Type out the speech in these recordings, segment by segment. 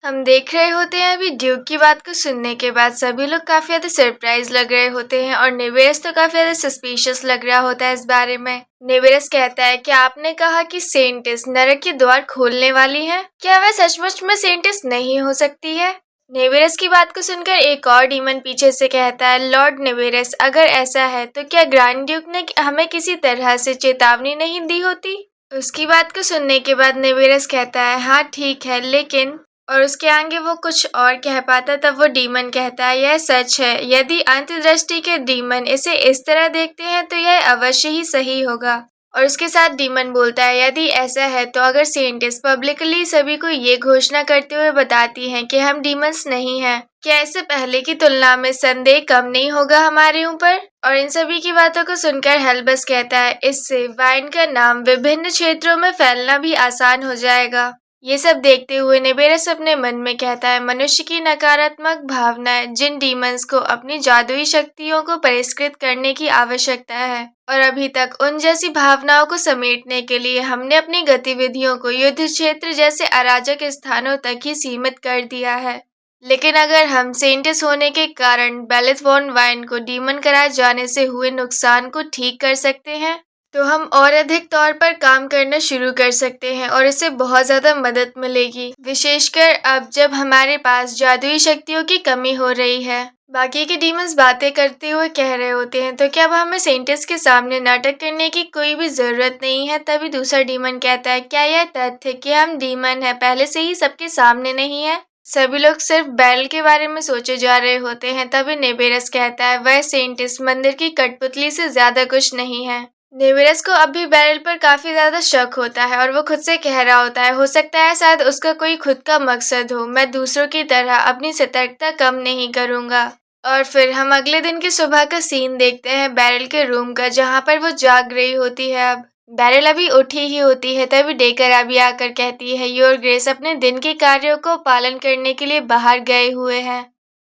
हम देख रहे होते हैं अभी ड्यूक की बात को सुनने के बाद सभी लोग काफी ज्यादा सरप्राइज लग रहे होते हैं और नेवेरस तो काफी ज्यादा सस्पिशियस लग रहा होता है इस बारे में। नेवेरस कहता है कि आपने कहा कि सेंटिस नरक के द्वार खोलने वाली है, क्या वह सचमुच में सेंटिस नहीं हो सकती है? नेवेरस की बात को सुनकर एक और डीमन पीछे से कहता है, लॉर्ड नेवेरस, अगर ऐसा है तो क्या ग्रैंड ड्यूक ने हमें किसी तरह से चेतावनी नहीं दी होती? उसकी बात को सुनने के बाद नेवेरस कहता है, हाँ ठीक है, लेकिन और उसके आगे वो कुछ और कह पाता तब वो डीमन कहता है, यह सच है, यदि अंतर्दृष्टि के डीमन इसे इस तरह देखते हैं तो यह अवश्य ही सही होगा। और उसके साथ डीमन बोलता है, यदि ऐसा है तो अगर सेंटिस पब्लिकली सभी को ये घोषणा करते हुए बताती हैं कि हम डीमंस नहीं हैं, क्या इससे पहले की तुलना में संदेह कम नहीं होगा हमारे ऊपर? और इन सभी की बातों को सुनकर हेल्बस कहता है, इससे वाइन का नाम विभिन्न क्षेत्रों में फैलना भी आसान हो जाएगा। ये सब देखते हुए नेवेरस अपने मन में कहता है, मनुष्य की नकारात्मक भावनाएं जिन डीमंस को अपनी जादुई शक्तियों को परिष्कृत करने की आवश्यकता है, और अभी तक उन जैसी भावनाओं को समेटने के लिए हमने अपनी गतिविधियों को युद्ध क्षेत्र जैसे अराजक स्थानों तक ही सीमित कर दिया है। लेकिन अगर हम सेंटिस होने के कारण बेलिथ वॉन वाइन को डीमन कराए जाने से हुए नुकसान को ठीक कर सकते हैं, तो हम और अधिक तौर पर काम करना शुरू कर सकते हैं और इससे बहुत ज़्यादा मदद मिलेगी, विशेषकर अब जब हमारे पास जादुई शक्तियों की कमी हो रही है। बाकी के डीमंस बातें करते हुए कह रहे होते हैं, तो क्या अब हमें सेंटिस के सामने नाटक करने की कोई भी ज़रूरत नहीं है? तभी दूसरा डीमन कहता है, क्या यह तथ्य कि हम डीमन है पहले से ही सबके सामने नहीं है? सभी लोग सिर्फ बैरल के बारे में सोचे जा रहे होते हैं। तभी नेवेरस कहता है, वह सेंटिस मंदिर की कठपुतली से ज्यादा कुछ नहीं है। नेवेरस को अब भी बैरल पर काफी ज्यादा शक होता है और वो खुद से कह रहा होता है, हो सकता है शायद उसका कोई खुद का मकसद हो, मैं दूसरों की तरह अपनी सतर्कता कम नहीं करूंगा। और फिर हम अगले दिन की सुबह का सीन देखते हैं बैरल के रूम का, जहाँ पर वो जाग रही होती है। अब बैरल अभी उठी ही होती है, तभी डेकर अभी आकर कहती है, योर ग्रेस अपने दिन के कार्यों को पालन करने के लिए बाहर गए हुए हैं।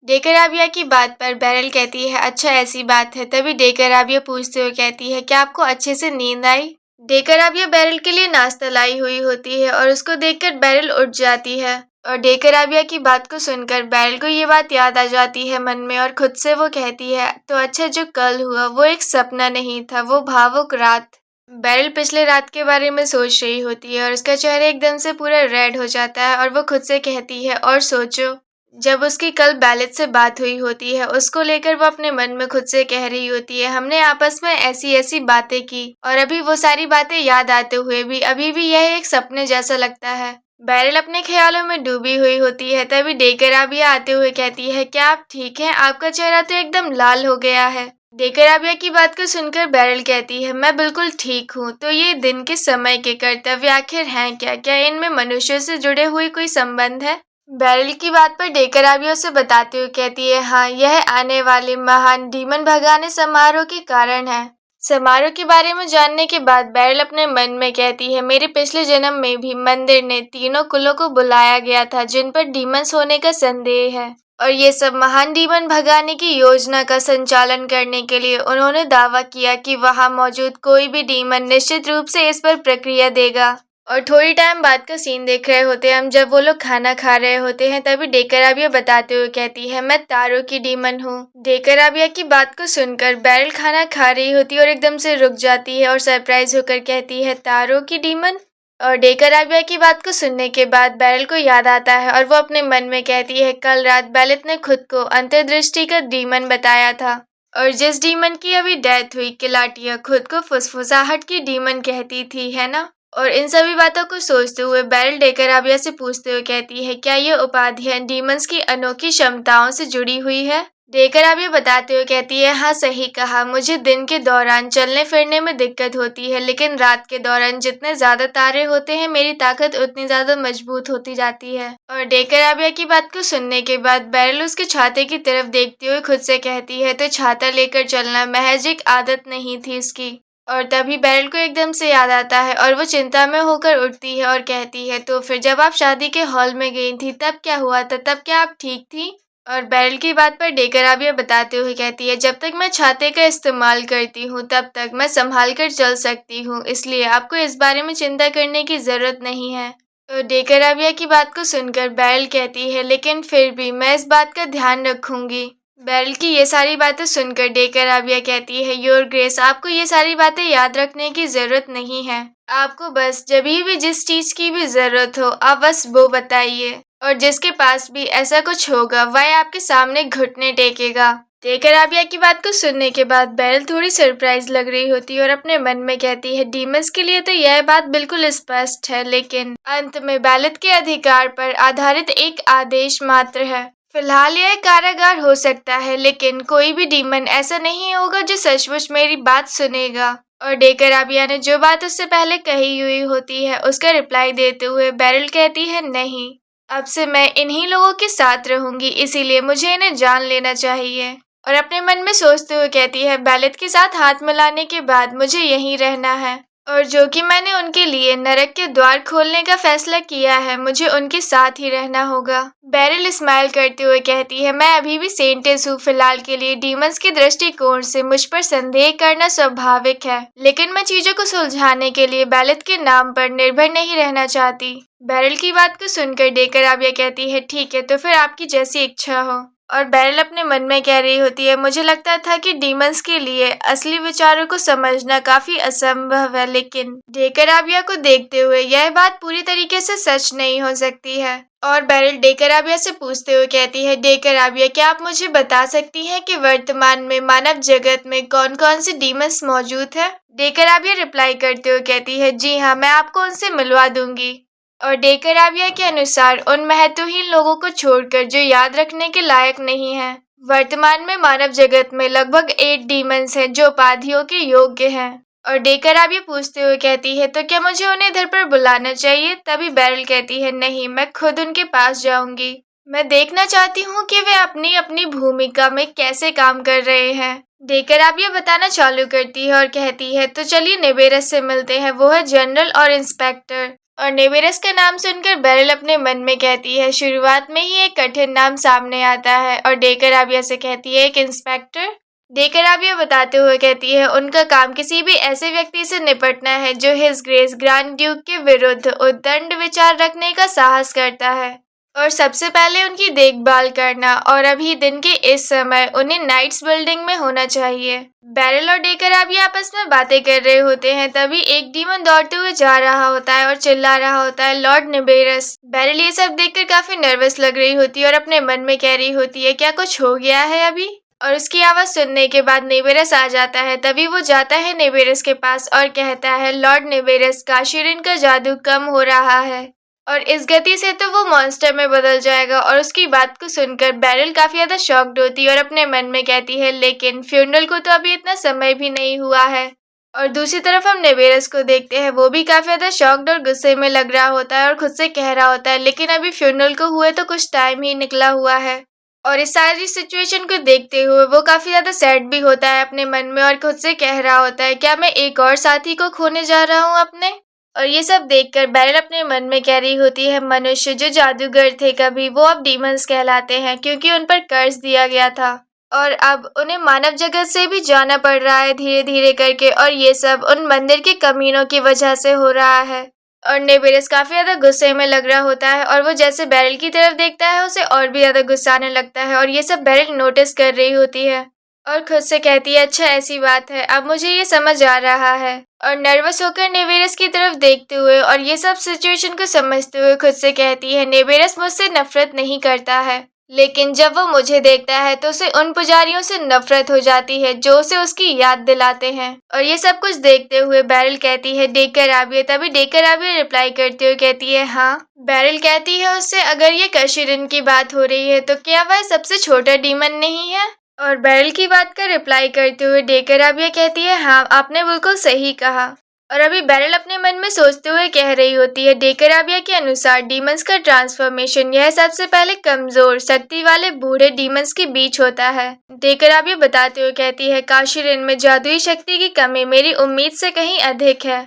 डेकर आबिया की बात पर बैरल कहती है, अच्छा ऐसी बात है। तभी डेकर आबिया पूछते हुए कहती है, क्या आपको अच्छे से नींद आई? डेकर आबिया बैरल के लिए नाश्ता लाई हुई होती है और उसको देखकर बैरल उठ जाती है। और डेकर आबिया की बात को सुनकर बैरल को ये बात याद आ जाती है मन में और खुद से वो कहती है, तो अच्छा जो कल हुआ वो एक सपना नहीं था, वो भावुक रात। बैरल पिछले रात के बारे में सोच रही होती है और उसका चेहरा एकदम से पूरा रेड हो जाता है और वो खुद से कहती है, और सोचो, जब उसकी कल बैलेट से बात हुई होती है, उसको लेकर वो अपने मन में खुद से कह रही होती है, हमने आपस में ऐसी ऐसी बातें की और अभी वो सारी बातें याद आते हुए भी अभी भी यह एक सपने जैसा लगता है। बैरल अपने ख्यालों में डूबी हुई होती है। तभी डेकर आबिया आते हुए कहती है, क्या आप ठीक हैं? आपका चेहरा तो एकदम लाल हो गया है। डेकर आबिया की बात को सुनकर बैरल कहती है, मैं बिल्कुल ठीक हूँ। तो ये दिन के समय के कर्तव्य आखिर हैं क्या? क्या इनमें मनुष्य से जुड़े हुए कोई संबंध है? बैरल की बात पर डेकर आबिया उसे बताते हुए कहती है, हाँ, यह आने वाले महान डीमन भगाने समारोह के कारण है। समारोह के बारे में जानने के बाद बैरल अपने मन में कहती है, मेरे पिछले जन्म में भी मंदिर ने तीनों कुलों को बुलाया गया था जिन पर डीमंस होने का संदेह है, और ये सब महान डीमन भगाने की योजना का संचालन करने के लिए उन्होंने दावा किया कि वहां मौजूद कोई भी डीमन निश्चित रूप से इस पर प्रक्रिया देगा। और थोड़ी टाइम बाद का सीन देख रहे होते हैं हम, जब वो लोग खाना खा रहे होते हैं। तभी डेकर आबिया बताते हुए कहती है, मैं तारो की डीमन हूँ। डेकर आबिया की बात को सुनकर बैरल खाना खा रही होती है और एकदम से रुक जाती है और सरप्राइज होकर कहती है, तारो की डीमन? और डेकर आबिया की बात को सुनने के बाद बैरल को याद आता है और वो अपने मन में कहती है, कल रात बेलिथ ने खुद को अंतर्दृष्टि का डीमन बताया था, और जिस डीमन की अभी डेथ हुई, किलाटिया खुद को फुसफुसाहट की डीमन कहती थी, है ना? और इन सभी बातों को सोचते हुए बैरल डेकर आबिया से पूछते हुए कहती है, क्या ये उपाधियां डीमंस की अनोखी क्षमताओं से जुड़ी हुई है? डेकर आबिया बताते हुए कहती है, हाँ सही कहा, मुझे दिन के दौरान चलने फिरने में दिक्कत होती है, लेकिन रात के दौरान जितने ज्यादा तारे होते हैं मेरी ताकत उतनी ज्यादा मजबूत होती जाती है। और डेकर आबिया की बात को सुनने के बाद बैरल उसके छाते की तरफ देखते हुए खुद से कहती है, तो छाता लेकर चलना महज एक आदत नहीं थी इसकी। और तभी बैरल को एकदम से याद आता है और वो चिंता में होकर उठती है और कहती है, तो फिर जब आप शादी के हॉल में गई थी तब क्या हुआ था? तब क्या आप ठीक थी? और बैरल की बात पर डेकर आबिया बताते हुए कहती है, जब तक मैं छाते का इस्तेमाल करती हूँ तब तक मैं संभाल कर चल सकती हूँ, इसलिए आपको इस बारे में चिंता करने की जरूरत नहीं है। डेकराबिया की बात को सुनकर बैरल कहती है, लेकिन फिर भी मैं इस बात का ध्यान रखूंगी। बैरल की ये सारी बातें सुनकर डेकराबिया कहती है, योर ग्रेस, आपको ये सारी बातें याद रखने की जरूरत नहीं है। आपको बस जब भी जिस चीज की भी जरूरत हो आप बस वो बताइए, और जिसके पास भी ऐसा कुछ होगा वह आपके सामने घुटने टेकेगा। डेकराबिया की बात को सुनने के बाद बैरल थोड़ी सरप्राइज लग रही होती है और अपने मन में कहती है, डीमंस के लिए तो यह बात बिल्कुल स्पष्ट है, लेकिन अंत में बैलेट के अधिकार पर आधारित एक आदेश मात्र है। फिलहाल यह कारागार हो सकता है, लेकिन कोई भी डीमन ऐसा नहीं होगा जो सचमुच मेरी बात सुनेगा। और डेकराबिया ने जो बात उससे पहले कही हुई होती है उसका रिप्लाई देते हुए बैरल कहती है, नहीं, अब से मैं इन्हीं लोगों के साथ रहूंगी, इसीलिए मुझे इन्हें जान लेना चाहिए। और अपने मन में सोचते हुए कहती है, बैलेट के साथ हाथ मिलाने के बाद मुझे यहीं रहना है, और जो कि मैंने उनके लिए नरक के द्वार खोलने का फैसला किया है, मुझे उनके साथ ही रहना होगा। बैरल स्माइल करते हुए कहती है, मैं अभी भी सेंटेस हूँ, फिलहाल के लिए डीमंस के दृष्टिकोण से मुझ पर संदेह करना स्वाभाविक है, लेकिन मैं चीजों को सुलझाने के लिए बैलेट के नाम पर निर्भर नहीं रहना चाहती। बैरल की बात को सुनकर डेकराबिया कहती है, ठीक है, तो फिर आपकी जैसी इच्छा हो। और बैरल अपने मन में कह रही होती है, मुझे लगता था कि डीमंस के लिए असली विचारों को समझना काफी असंभव है, लेकिन डेकराबिया को देखते हुए यह बात पूरी तरीके से सच नहीं हो सकती है। और बैरल डेकराबिया से पूछते हुए कहती है, डेकराबिया, क्या आप मुझे बता सकती हैं कि वर्तमान में मानव जगत में कौन कौन से डीमंस मौजूद है? डेकराबिया रिप्लाई करते हुए कहती है, जी हाँ, मैं आपको उनसे मिलवा दूंगी। और डेकराबिया के अनुसार उन महत्वहीन लोगों को छोड़कर जो याद रखने के लायक नहीं है। वर्तमान में मानव जगत में लगभग 8 डीमंस हैं जो उपाधियों के योग्य हैं। और डेकराबिया पूछते हुए कहती है, तो क्या मुझे उन्हें इधर पर बुलाना चाहिए? तभी बैरल कहती है, नहीं, मैं खुद उनके पास जाऊंगी। मैं देखना चाहती हूँ कि वे अपनी अपनी भूमिका में कैसे काम कर रहे हैं। डेकराबिया बताना चालू करती है और कहती है, तो चलिए नेबेरस से मिलते हैं, वो है जनरल और इंस्पेक्टर। और नेबेरस का नाम सुनकर बैरल अपने मन में कहती है, शुरुआत में ही एक कठिन नाम सामने आता है। और डेकराबिया से कहती है, एक इंस्पेक्टर? डेकराबिया बताते हुए कहती है, उनका काम किसी भी ऐसे व्यक्ति से निपटना है जो हिज ग्रेस ग्रैंड ड्यूक के विरुद्ध उद्दंड विचार रखने का साहस करता है, और सबसे पहले उनकी देखभाल करना, और अभी दिन के इस समय उन्हें नाइट्स बिल्डिंग में होना चाहिए। बैरल और डेकराबिया आपस में बातें कर रहे होते हैं, तभी एक डीमन दौड़ते हुए जा रहा होता है और चिल्ला रहा होता है, लॉर्ड नेबेरस। बैरल ये सब देखकर काफी नर्वस लग रही होती है और अपने मन में कह रही होती है, क्या कुछ हो गया है अभी? और उसकी आवाज सुनने के बाद नेबेरस आ जाता है। तभी वो जाता है नेबेरस के पास और कहता है, लॉर्ड नेबेरस, काशिरिन का जादू कम हो रहा है, और इस गति से तो वो मॉन्स्टर में बदल जाएगा। और उसकी बात को सुनकर बैरल काफी ज्यादा शॉक्ड होती है और अपने मन में कहती है, लेकिन फ्यूनरल को तो अभी इतना समय भी नहीं हुआ है। और दूसरी तरफ हम नेबेरस को देखते हैं, वो भी काफी ज्यादा शॉक्ड और गुस्से में लग रहा होता है और खुद से कह रहा होता है, लेकिन अभी फ्यूनरल को हुए तो कुछ टाइम ही निकला हुआ है। और इस सारी सिचुएशन को देखते हुए वो काफी ज्यादा सैड भी होता है अपने मन में और खुद से कह रहा होता है, क्या मैं एक और साथी को खोने जा रहा हूँ अपने? और ये सब देखकर बैरल अपने मन में कह रही होती है, मनुष्य जो जादूगर थे कभी, वो अब डीमंस कहलाते हैं क्योंकि उन पर कर्ज दिया गया था, और अब उन्हें मानव जगत से भी जाना पड़ रहा है धीरे धीरे करके, और ये सब उन मंदिर के कमीनों की वजह से हो रहा है। और नेबेरस काफी ज्यादा गुस्से में लग रहा होता है, और वो जैसे बैरल की तरफ देखता है उसे और भी ज्यादा गुस्सा आने लगता है, और ये सब बैरल नोटिस कर रही होती है और खुद से कहती है, अच्छा ऐसी बात है, अब मुझे ये समझ आ रहा है। और नर्वस होकर नेबेरस की तरफ देखते हुए और ये सब सिचुएशन को समझते हुए खुद से कहती है, नेबेरस मुझसे नफरत नहीं करता है, लेकिन जब वो मुझे देखता है तो उसे उन पुजारियों से नफरत हो जाती है जो उसे उसकी याद दिलाते हैं। और ये सब कुछ देखते हुए बैरल कहती है, डेकराबिया। तभी डेकराबिया रिप्लाई करते हुए कहती है, हाँ। बैरल कहती है उससे, अगर ये काशिरिन की बात हो रही है तो क्या वह सबसे छोटा डीमन नहीं है? और बैरल की बात का रिप्लाई करते हुए डेकराबिया कहती है, हाँ, आपने बिल्कुल सही कहा। और अभी बैरल अपने मन में सोचते हुए कह रही होती है, डेकराबिया के अनुसार डीमंस का ट्रांसफॉर्मेशन यह सबसे पहले कमजोर शक्ति वाले बूढ़े डीमंस के बीच होता है। डेकराबिया बताते हुए कहती है, काशिरिन में जादुई शक्ति की कमी मेरी उम्मीद से कहीं अधिक है।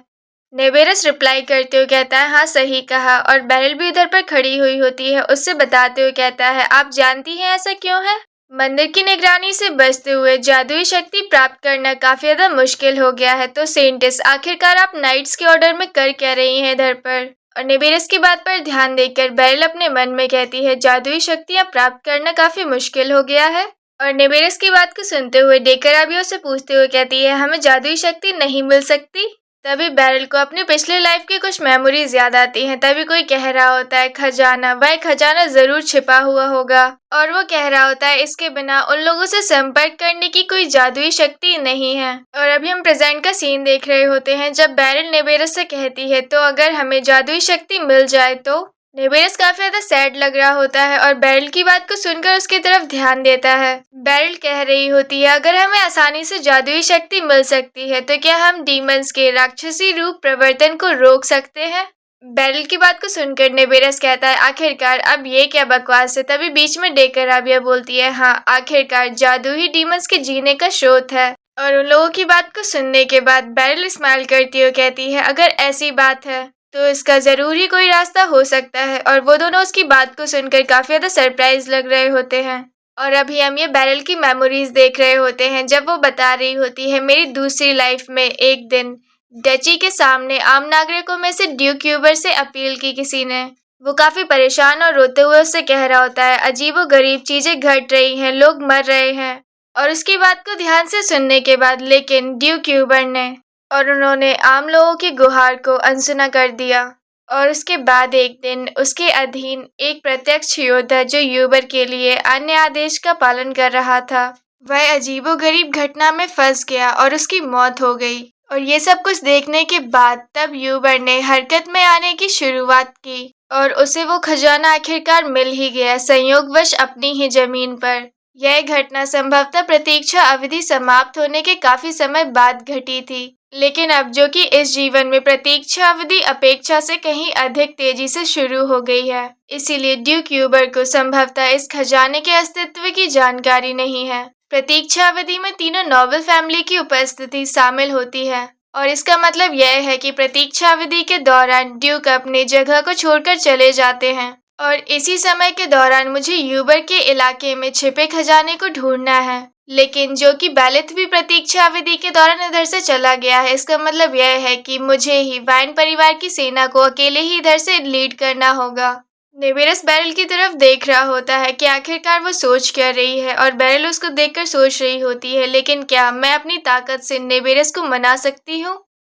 नेबेरस रिप्लाई करते हुए कहता है, हाँ, सही कहा। और बैरल भी उधर पर खड़ी हुई होती है, उससे बताते हुए कहता है, आप जानती हैं ऐसा क्यों है? मंदिर की निगरानी से बचते हुए जादुई शक्ति प्राप्त करना काफी ज्यादा मुश्किल हो गया है, तो सेंटेस, आखिरकार आप नाइट्स के ऑर्डर में कर क्या रही हैं इधर पर? और नेबेरस की बात पर ध्यान देकर बेरिल अपने मन में कहती है, जादुई शक्तियाँ प्राप्त करना काफी मुश्किल हो गया है। और नेबेरस की बात को सुनते हुए डेकर अबियो से पूछते हुए कहती है, हमें जादुई शक्ति नहीं मिल सकती। तभी बेरिल को अपनी पिछली लाइफ की कुछ मेमोरीज याद आती हैं। तभी कोई कह रहा होता है, खजाना, वह खजाना जरूर छिपा हुआ होगा। और वो कह रहा होता है, इसके बिना उन लोगों से संपर्क करने की कोई जादुई शक्ति नहीं है। और अभी हम प्रेजेंट का सीन देख रहे होते हैं जब बेरिल नेबेरस से कहती है, तो अगर हमें जादुई शक्ति मिल जाए तो। नेबेरस काफी ज्यादा सैड लग रहा होता है और बेरिल की बात को सुनकर उसकी तरफ ध्यान देता है। बेरिल कह रही होती है, अगर हमें आसानी से जादुई शक्ति मिल सकती है तो क्या हम डीमंस के राक्षसी रूप प्रवर्तन को रोक सकते हैं। बेरिल की बात को सुनकर नेबेरस कहता है, आखिरकार अब ये क्या बकवास है। तभी बीच में डेकर अबियो बोलती है, हाँ आखिरकार जादू ही डीमंस के जीने का स्रोत है। और उन लोगों की बात को सुनने के बाद बेरिल स्माइल करती हुई कहती है, अगर ऐसी बात है तो इसका जरूर ही कोई रास्ता हो सकता है। और वो दोनों उसकी बात को सुनकर काफी ज्यादा सरप्राइज लग रहे होते हैं। और अभी हम ये बेरिल की मेमोरीज देख रहे होते हैं जब वो बता रही होती है, मेरी दूसरी लाइफ में एक दिन डची के सामने आम नागरिकों में से ड्यूक यूबर से अपील की किसी ने। वो काफी परेशान और रोते हुए उससे कह रहा होता है, अजीबो गरीब चीजें घट रही हैं, लोग मर रहे हैं। और उसकी बात को ध्यान से सुनने के बाद लेकिन ड्यूक यूबर ने और उन्होंने आम लोगों की गुहार को अनसुना कर दिया। और उसके बाद एक दिन उसके अधीन एक प्रत्यक्ष योद्धा जो यूबर के लिए अन्य आदेश का पालन कर रहा था, वह अजीबोगरीब घटना में फंस गया और उसकी मौत हो गई। और ये सब कुछ देखने के बाद तब यूबर ने हरकत में आने की शुरुआत की और उसे वो खजाना आखिरकार मिल ही गया, संयोगवश अपनी ही जमीन पर। यह घटना संभवतः प्रतीक्षा अवधि समाप्त होने के काफी समय बाद घटी थी, लेकिन अब जो कि इस जीवन में प्रतीक्षा अवधि अपेक्षा से कहीं अधिक तेजी से शुरू हो गई है। इसीलिए ड्यूक यूबर को संभवतः इस खजाने के अस्तित्व की जानकारी नहीं है। प्रतीक्षा अवधि में तीनों नोबल फैमिली की उपस्थिति शामिल होती है और इसका मतलब यह है कि प्रतीक्षा अवधि के दौरान ड्यूक अपनी जगह को छोड़कर चले जाते हैं। और इसी समय के दौरान मुझे यूबर के इलाके में छिपे खजाने को ढूंढना है, लेकिन जो कि बेलिथ भी प्रतीक्षा अवधि के दौरान इधर से चला गया है। इसका मतलब यह है कि मुझे ही वाइन परिवार की सेना को अकेले ही इधर से लीड करना होगा। नेबेरस बेरिल की तरफ देख रहा होता है कि आखिरकार वो सोच क्या रही है और बेरिल उसको देखकर सोच रही होती है, लेकिन क्या मैं अपनी ताकत से नेबेरस को मना सकती हूँ।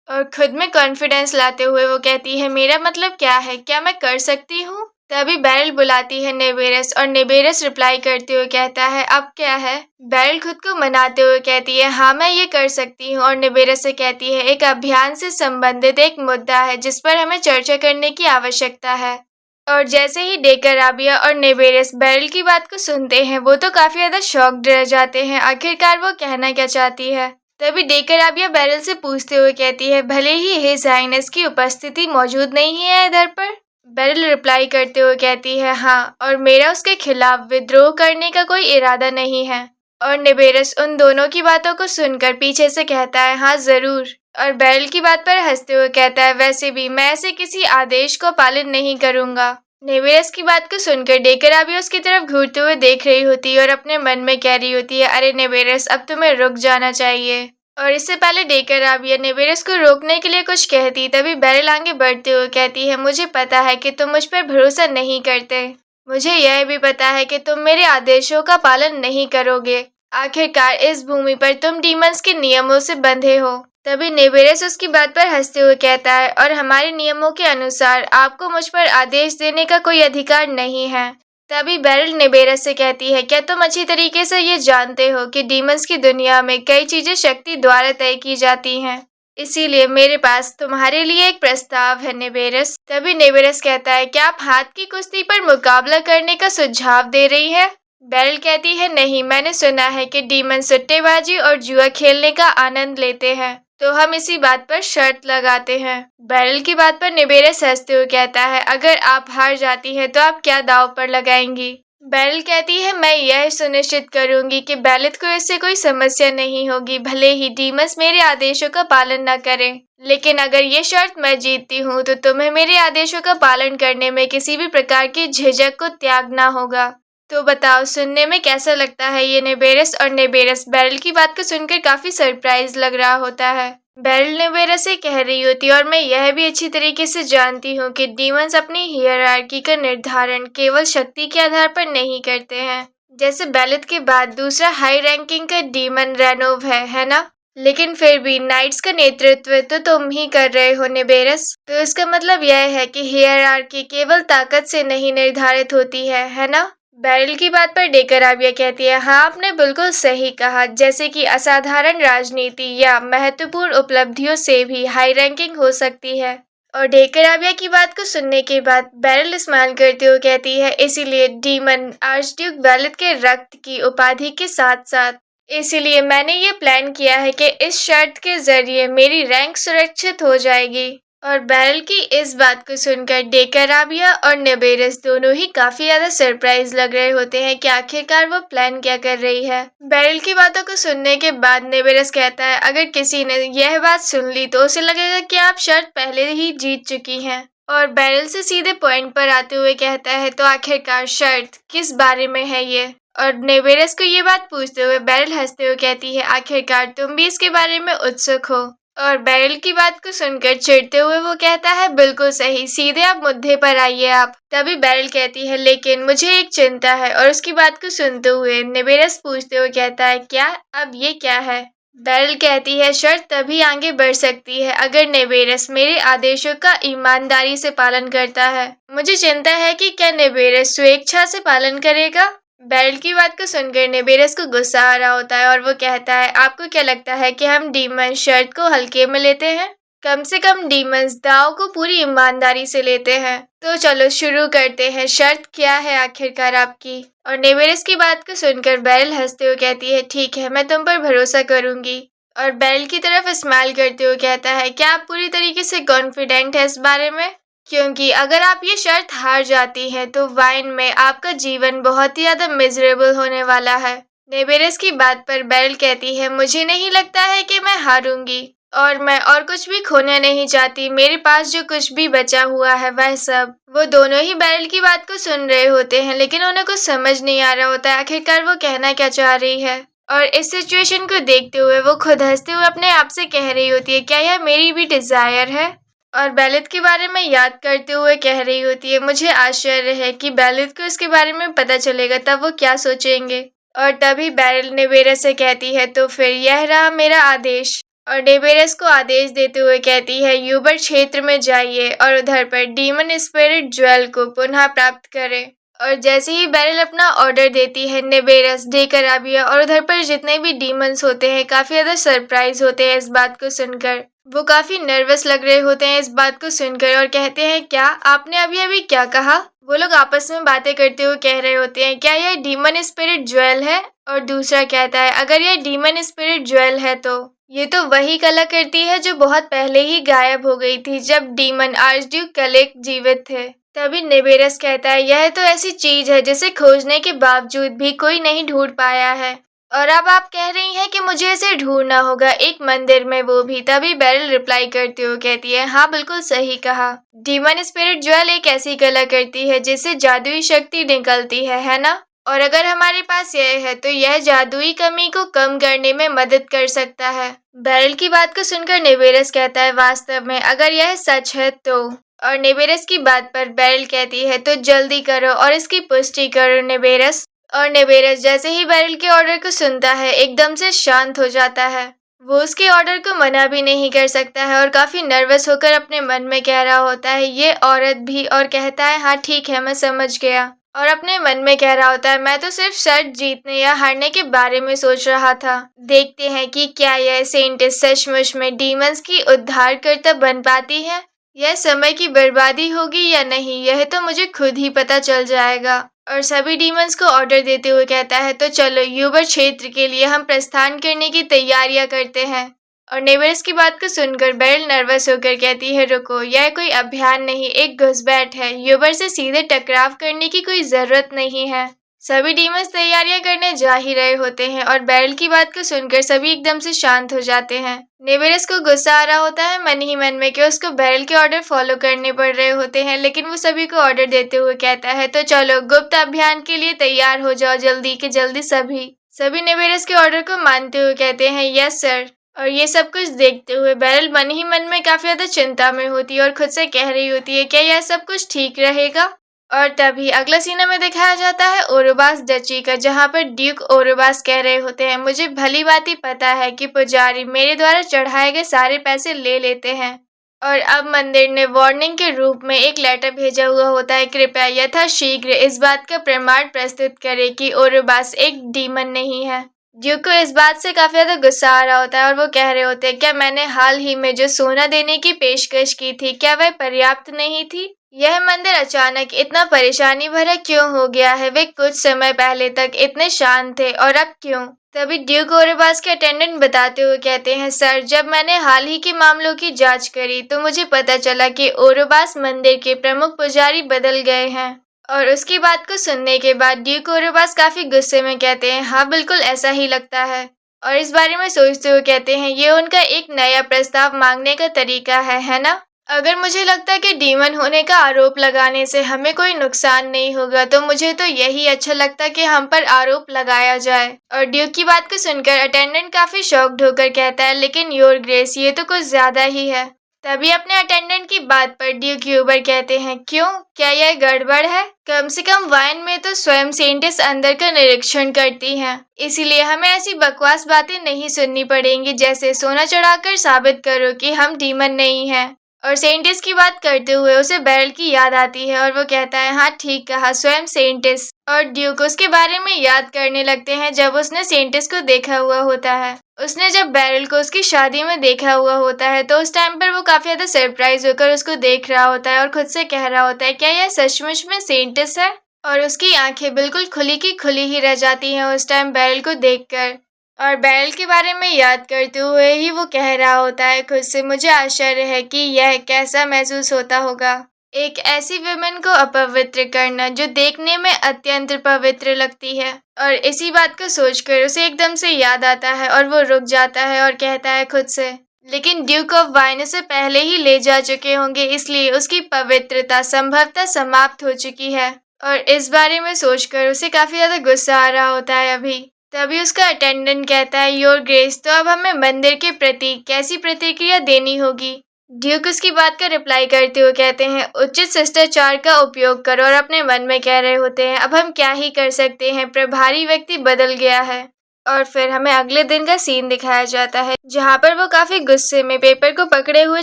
और खुद में कॉन्फिडेंस लाते हुए वो कहती है, मेरा मतलब क्या है, क्या मैं कर सकती हूँ। तभी बेरिल बुलाती है नेबेरस और नेबेरस रिप्लाई करते हुए कहता है, अब क्या है। बेरिल खुद को मनाते हुए कहती है, हाँ मैं ये कर सकती हूँ। और नेबेरस से कहती है, एक अभियान से संबंधित एक मुद्दा है जिस पर हमें चर्चा करने की आवश्यकता है। और जैसे ही डेकर अबियो और नेबेरस बेरिल की बात को सुनते हैं, वो तो काफी ज्यादा शॉक्ड रह जाते हैं, आखिरकार वो कहना क्या चाहती है। तभी डेकर अबियो बेरिल से पूछते हुए कहती है, भले ही हिज हाइनेस की उपस्थिति मौजूद नहीं है इधर पर। बेरिल रिप्लाई करते हुए कहती है, हाँ, और मेरा उसके खिलाफ विद्रोह करने का कोई इरादा नहीं है। और नेबेरस उन दोनों की बातों को सुनकर पीछे से कहता है, हाँ जरूर। और बेरिल की बात पर हंसते हुए कहता है, वैसे भी मैं ऐसे किसी आदेश को पालन नहीं करूंगा। नेबेरस की बात को सुनकर डेकर अबियो उसकी तरफ घूरते हुए देख रही होती है और अपने मन में कह रही होती है, अरे नेबेरस, अब तुम्हें रुक जाना चाहिए। और इससे पहले डेकर अबियो नेबेरस को रोकने के लिए कुछ कहती, तभी बेरिल आगे बढ़ते हुए कहती है, मुझे पता है कि तुम मुझ पर भरोसा नहीं करते। मुझे यह भी पता है कि तुम मेरे आदेशों का पालन नहीं करोगे। आखिरकार इस भूमि पर तुम डीमंस के नियमों से बंधे हो। तभी नेबेरस उसकी बात पर हंसते हुए कहता है, और हमारे नियमों के अनुसार आपको मुझ पर आदेश देने का कोई अधिकार नहीं है। तभी बेरिल नेबेरस से कहती है, क्या तुम अच्छी तरीके से ये जानते हो कि डीमंस की दुनिया में कई चीजें शक्ति द्वारा तय की जाती हैं। इसीलिए मेरे पास तुम्हारे लिए एक प्रस्ताव है नेबेरस। तभी नेबेरस कहता है, क्या आप हाथ की कुश्ती पर मुकाबला करने का सुझाव दे रही है। बेरिल कहती है, नहीं, मैंने सुना है कि डीमन सट्टेबाजी और जुआ खेलने का आनंद लेते हैं, तो हम इसी बात पर शर्त लगाते हैं। बेरिल की बात पर नेबेरस हंसते हुए कहता है, अगर आप हार जाती हैं तो आप क्या दांव पर लगाएंगी। बेरिल कहती है, मैं यह सुनिश्चित करूंगी कि बेलिथ को इससे कोई समस्या नहीं होगी, भले ही डीमंस मेरे आदेशों का पालन न करें। लेकिन अगर ये शर्त मैं जीतती हूँ तो तुम्हें मेरे आदेशों का पालन करने में किसी भी प्रकार की झिझक को त्यागना होगा। तो बताओ, सुनने में कैसा लगता है ये नेबेरस। और नेबेरस बेरिल की बात को सुनकर काफी सरप्राइज लग रहा होता है। बेरिल नेवेरा से कह रही होती है और मैं यह भी अच्छी तरीके से जानती हूँ कि डीमंस अपनी हियरार्की का निर्धारण केवल शक्ति के आधार पर नहीं करते हैं। जैसे बेलिथ के बाद दूसरा हाई रैंकिंग का डीमन रेनोव है ना? लेकिन फिर भी नाइट्स का नेतृत्व तो तुम ही कर रहे हो नेबेरस। तो इसका मतलब यह है कि हियरार्की केवल ताकत से नहीं निर्धारित होती है ना? बेरिल की बात पर डेकराबिया कहती है, हाँ आपने बिल्कुल सही कहा, जैसे कि असाधारण राजनीति या महत्वपूर्ण उपलब्धियों से भी हाई रैंकिंग हो सकती है। और डेकराबिया की बात को सुनने के बाद बेरिल स्माइल करते हुए कहती है, इसीलिए डीमन आर्चड्यूक बेलिथ के रक्त की उपाधि के साथ साथ इसीलिए मैंने ये प्लान किया है कि इस शर्त के जरिए मेरी रैंक सुरक्षित हो जाएगी। और बेरिल की इस बात को सुनकर डेकराबिया और नेबेरस दोनों ही काफी ज्यादा सरप्राइज लग रहे होते हैं कि आखिरकार वो प्लान क्या कर रही है। बेरिल की बातों को सुनने के बाद नेबेरस कहता है, अगर किसी ने यह बात सुन ली तो उसे लगेगा कि आप शर्त पहले ही जीत चुकी हैं। और बेरिल से सीधे पॉइंट पर आते हुए कहता है, तो आखिरकार शर्त किस बारे में है ये? और नेबेरस को ये बात पूछते हुए बेरिल हंसते हुए कहती है, आखिरकार तुम भी इसके बारे में उत्सुक हो। और बेरिल की बात को सुनकर चिढ़ते हुए वो कहता है, बिल्कुल सही, सीधे आप मुद्दे पर आइए आप। तभी बेरिल कहती है, लेकिन मुझे एक चिंता है। और उसकी बात को सुनते हुए नेबेरस पूछते हुए कहता है, क्या? अब ये क्या है? बेरिल कहती है, शर्त तभी आगे बढ़ सकती है अगर नेबेरस मेरे आदेशों का ईमानदारी से पालन करता है। मुझे चिंता है कि क्या नेबेरस स्वेच्छा से पालन करेगा? बेरिल की बात को सुनकर नेबेरस को गुस्सा आ रहा होता है और वो कहता है, आपको क्या लगता है कि हम डीमन शर्त को हल्के में लेते हैं? कम से कम डीमंस दाव को पूरी ईमानदारी से लेते हैं। तो चलो शुरू करते हैं, शर्त क्या है आखिरकार आपकी? और नेबेरस की बात को सुनकर बेरिल हंसते हुए कहती है, ठीक है, मैं तुम पर भरोसा करूंगी। और बेरिल की तरफ स्माइल करते हुए कहता है, क्या आप पूरी तरीके से कॉन्फिडेंट है इस बारे में? क्योंकि अगर आप ये शर्त हार जाती हैं तो वाइन में आपका जीवन बहुत ही ज्यादा मिजरेबल होने वाला है। नेबेरस की बात पर बेरिल कहती है, मुझे नहीं लगता है कि मैं हारूंगी और मैं और कुछ भी खोना नहीं चाहती। मेरे पास जो कुछ भी बचा हुआ है वह सब। वो दोनों ही बेरिल की बात को सुन रहे होते हैं लेकिन उन्हें कुछ समझ नहीं आ रहा होता है आखिरकार वो कहना क्या चाह रही है। और इस सिचुएशन को देखते हुए वो खुद हंसते हुए अपने आप से कह रही होती है, क्या यह मेरी भी डिजायर है? और बेलिथ के बारे में याद करते हुए कह रही होती है, मुझे आश्चर्य है कि बेलिथ को इसके बारे में पता चलेगा तब वो क्या सोचेंगे। और तभी बेरिल नेबेरस से कहती है, तो फिर यह रहा मेरा आदेश। और नेबेरस को आदेश देते हुए कहती है, यूबर क्षेत्र में जाइए और उधर पर डीमन स्पिरिट ज्वेल को पुनः प्राप्त करें। और जैसे ही बेरिल अपना ऑर्डर देती है, नेबेरस, डेकराबिया और उधर पर जितने भी डीमंस होते हैं काफी ज्यादा सरप्राइज होते हैं इस बात को सुनकर। वो काफी नर्वस लग रहे होते हैं इस बात को सुनकर और कहते हैं, क्या आपने अभी अभी क्या कहा? वो लोग आपस में बातें करते हुए कह रहे होते हैं, क्या यह डीमन स्पिरिट ज्वेल है? और दूसरा कहता है, अगर यह डीमन स्पिरिट ज्वेल है तो ये तो वही कलाकृति है जो बहुत पहले ही गायब हो गई थी जब डीमन आर्चड्यूक कलेक जीवित थे। तभी नेबेरस कहता है, यह तो ऐसी चीज है जिसे खोजने के बावजूद भी कोई नहीं ढूंढ पाया है और अब आप कह रही हैं कि मुझे इसे ढूंढना होगा एक मंदिर में, वो भी। तभी बेरिल रिप्लाई करते हुए कहती है, हाँ बिल्कुल सही कहा, डीमन स्पिरिट ज्वेल एक ऐसी कलाकृति है जिससे जादुई शक्ति निकलती है ना? और अगर हमारे पास यह है तो यह जादुई कमी को कम करने में मदद कर सकता है। बेरिल की बात को सुनकर नेबेरस कहता है, वास्तव में अगर यह सच है तो। और नेबेरस की बात पर बेरिल कहती है, तो जल्दी करो और इसकी पुष्टि करो नेबेरस। और नेबेरस जैसे ही बेरिल के ऑर्डर को सुनता है एकदम से शांत हो जाता है। वो उसके ऑर्डर को मना भी नहीं कर सकता है और काफी नर्वस होकर अपने मन में कह रहा होता है, ये औरत भी। और कहता है, हाँ ठीक है, मैं समझ गया। और अपने मन में कह रहा होता है, मैं तो सिर्फ शर्त जीतने या हारने के बारे में सोच रहा था। देखते हैं कि क्या यह सेंटिस सचमुच में डीमंस की उद्धारकर्ता बन पाती है। यह समय की बर्बादी होगी या नहीं, यह तो मुझे खुद ही पता चल जाएगा। और सभी डीमंस को ऑर्डर देते हुए कहता है, तो चलो यूबर क्षेत्र के लिए हम प्रस्थान करने की तैयारियां करते हैं। और नेबेरस की बात को सुनकर बेरिल नर्वस होकर कहती है, रुको, यह कोई अभियान नहीं, एक घुसपैठ है। यूबर से सीधे टकराव करने की कोई जरूरत नहीं है। सभी डीमंस तैयारियां करने जा ही रहे होते हैं और बेरिल की बात को सुनकर सभी एकदम से शांत हो जाते हैं। नेबेरस को गुस्सा आ रहा होता है मन ही मन में कि उसको बेरिल के ऑर्डर फॉलो करने पड़ रहे होते हैं, लेकिन वो सभी को ऑर्डर देते हुए कहता है, तो चलो गुप्त अभियान के लिए तैयार हो जाओ, जल्दी के जल्दी सभी। सभी नेबेरस के ऑर्डर को मानते हुए कहते हैं, यस सर। और ये सब कुछ देखते हुए बेरिल मन ही मन में काफी ज्यादा चिंता में होती है और खुद से कह रही होती है क्या यह सब कुछ ठीक रहेगा। और तभी अगला सीन में दिखाया जाता है ओरोबास डची का, जहाँ पर ड्यूक ओरोबास कह रहे होते हैं मुझे भली भांति पता है कि पुजारी मेरे द्वारा चढ़ाए गए सारे पैसे ले लेते हैं। और अब मंदिर ने वार्निंग के रूप में एक लेटर भेजा हुआ होता है, कृपया यथाशीघ्र इस बात का प्रमाण प्रस्तुत करें कि ओरोबास एक डीमन नहीं है। ड्यूक को इस बात से काफी ज्यादा गुस्सा आ रहा होता है और वो कह रहे होते हैं क्या मैंने हाल ही में जो सोना देने की पेशकश की थी क्या वह पर्याप्त नहीं थी। यह मंदिर अचानक इतना परेशानी भरा क्यों हो गया है, वे कुछ समय पहले तक इतने शांत थे और अब क्यों। तभी ड्यूक ओरोबास के अटेंडेंट बताते हुए कहते हैं सर जब मैंने हाल ही के मामलों की जांच करी तो मुझे पता चला कि ओरोबास मंदिर के प्रमुख पुजारी बदल गए हैं। और उसकी बात को सुनने के बाद ड्यूक ओरोबास काफी गुस्से में कहते हैं हाँ बिल्कुल ऐसा ही लगता है। और इस बारे में सोचते हुए कहते हैं ये उनका एक नया प्रस्ताव मांगने का तरीका है ना। अगर मुझे लगता है कि डीमन होने का आरोप लगाने से हमें कोई नुकसान नहीं होगा तो मुझे तो यही अच्छा लगता कि हम पर आरोप लगाया जाए। और ड्यूक की बात को सुनकर अटेंडेंट काफी शॉक्ड होकर कहता है लेकिन योर ग्रेस ये तो कुछ ज्यादा ही है। तभी अपने अटेंडेंट की बात पर ड्यूक यूबर कहते हैं क्यों, क्या यह गड़बड़ है। कम से कम वाइन में तो स्वयं सेंटिस अंदर का निरीक्षण करती हैं, इसीलिए हमें ऐसी बकवास बातें नहीं सुननी पड़ेंगी जैसे सोना चढ़ाकर साबित करो कि हम डीमन नहीं हैं। और सेंटिस की बात करते हुए उसे बेरिल की याद आती है और वो कहता है हाँ ठीक कहा स्वयं सेंटिस। और ड्यूक उसके बारे में याद करने लगते हैं जब उसने सेंटिस को देखा हुआ होता है। उसने जब बेरिल को उसकी शादी में देखा हुआ होता है तो उस टाइम पर वो काफी ज्यादा सरप्राइज होकर उसको देख रहा होता है और खुद से कह रहा होता है क्या यह सचमुच में सेंटिस है। और उसकी आंखें बिल्कुल खुली की खुली ही रह जाती हैं उस टाइम बेरिल को देखकर। और बेरिल के बारे में याद करते हुए ही वो कह रहा होता है खुद से मुझे आश्चर्य है कि यह कैसा महसूस होता होगा एक ऐसी विमेन को अपवित्र करना जो देखने में अत्यंत पवित्र लगती है। और इसी बात को सोचकर उसे एकदम से याद आता है और वो रुक जाता है और कहता है खुद से लेकिन ड्यूक ऑफ वाइन उसे पहले ही ले जा चुके होंगे इसलिए उसकी पवित्रता संभवतः समाप्त हो चुकी है। और इस बारे में सोचकर उसे काफी ज्यादा गुस्सा आ रहा होता है अभी। तभी उसका अटेंडेंट कहता है योर ग्रेस तो अब हमें मंदिर के प्रति कैसी प्रतिक्रिया देनी होगी। ड्यूक उसकी बात का रिप्लाई करते हुए कहते हैं उचित शिष्टाचार का उपयोग करो और अपने मन में कह रहे होते हैं अब हम क्या ही कर सकते हैं, प्रभारी व्यक्ति बदल गया है। और फिर हमें अगले दिन का सीन दिखाया जाता है जहाँ पर वो काफी गुस्से में पेपर को पकड़े हुए